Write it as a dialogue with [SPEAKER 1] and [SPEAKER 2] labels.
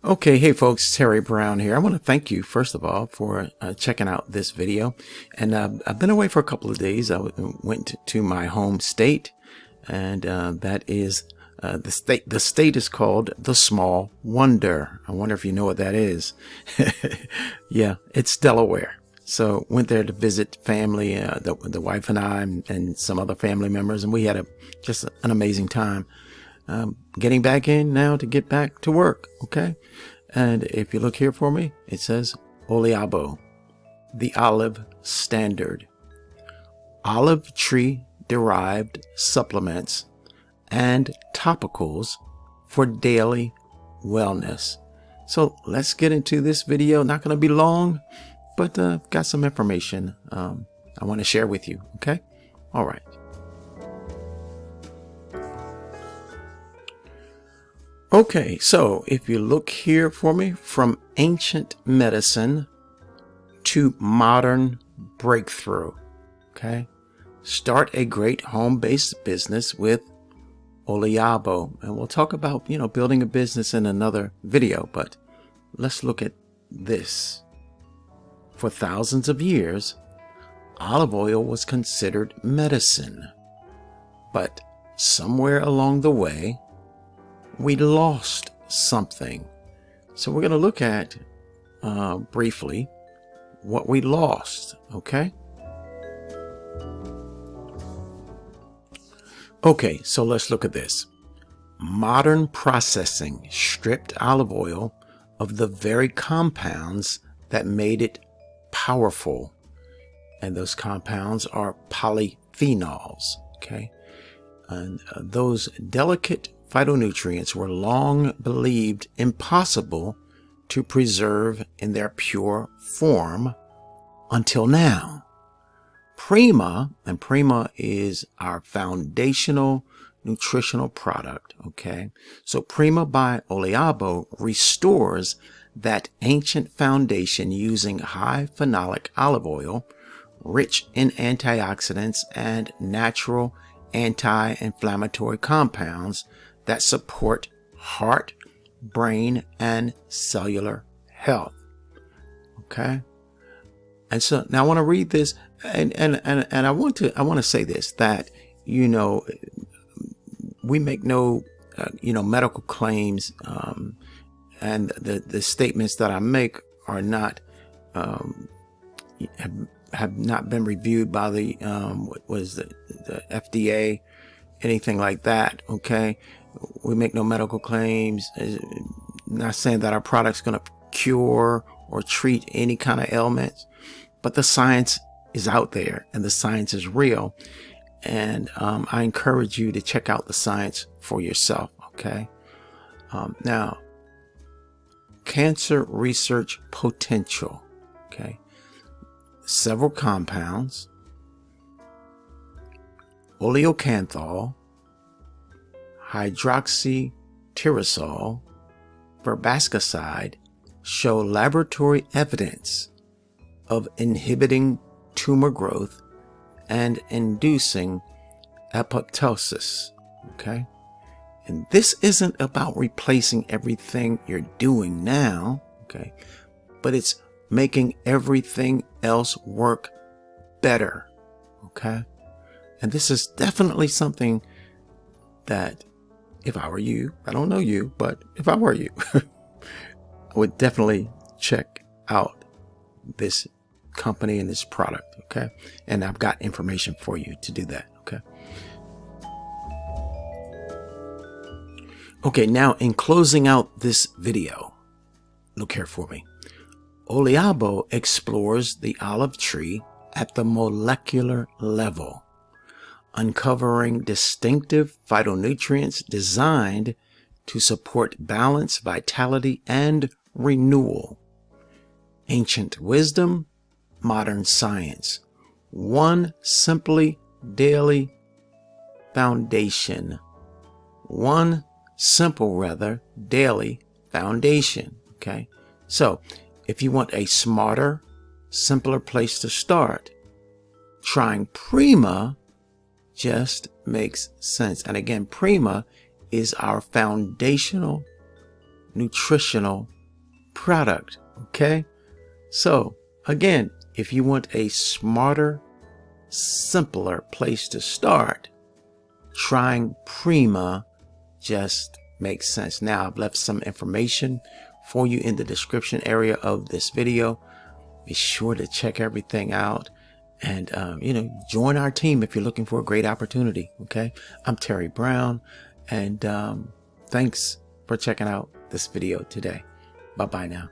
[SPEAKER 1] Okay, hey folks, Terry Brown here. I want to thank you, first of all, for checking out this video. And I've been away for a couple of days. I went to my home state, and that is the state. The state is called the Small Wonder. I wonder if you know what that is. Yeah, it's Delaware. So went there to visit family, the wife and I, and some other family members, and we had just an amazing time. Getting back in now to get back to work, okay? And if you look here for me, it says Oliabo, the olive standard. Olive tree derived supplements and topicals for daily wellness. So let's get into this video. Not going to be long, but got some information I want to share with you, okay? All right. Okay, so if you look here for me, from ancient medicine to modern breakthrough, okay? Start a great home-based business with Oliabo. And we'll talk about, building a business in another video, but let's look at this. For thousands of years, olive oil was considered medicine, but somewhere along the way, we lost something. So we're going to look at briefly what we lost, okay? Okay, so let's look at this. Modern processing stripped olive oil of the very compounds that made it powerful. And those compounds are polyphenols, okay? And those delicate phytonutrients were long believed impossible to preserve in their pure form until now. Prima, and Prima is our foundational nutritional product, okay? So Prima by Oliabo restores that ancient foundation using high-phenolic olive oil, rich in antioxidants and natural anti-inflammatory compounds that support heart, brain, and cellular health. Okay. And so now I want to read this, and I want to say this, that we make no medical claims, and the statements that I make are not have not been reviewed by the the FDA, anything like that. Okay. We make no medical claims. Not saying that our product's going to cure or treat any kind of ailments, but the science is out there and the science is real. And I encourage you to check out the science for yourself. Okay. Now, cancer research potential. Okay. Several compounds, oleocanthal, hydroxytyrosol, verbascicide show laboratory evidence of inhibiting tumor growth and inducing apoptosis. Okay? And this isn't about replacing everything you're doing now, okay? But it's making everything else work better, okay? And this is definitely something that, if I were you, I don't know you, but if I were you, I would definitely check out this company and this product, okay? And I've got information for you to do that, okay? Okay, now in closing out this video, look here for me. Oliabo explores the olive tree at the molecular level, uncovering distinctive phytonutrients designed to support balance, vitality, and renewal. Ancient wisdom, modern science. One simply daily foundation. One simple, daily foundation. Okay? So, if you want a smarter, simpler place to start, trying Prima just makes sense. And again, Prima is our foundational nutritional product. Okay, so again, if you want a smarter, simpler place to start, trying Prima just makes sense. Now, I've left some information for you in the description area of this video. Be sure to check everything out and join our team if you're looking for a great opportunity. Okay, I'm Terry Brown, and thanks for checking out this video today. Bye bye now.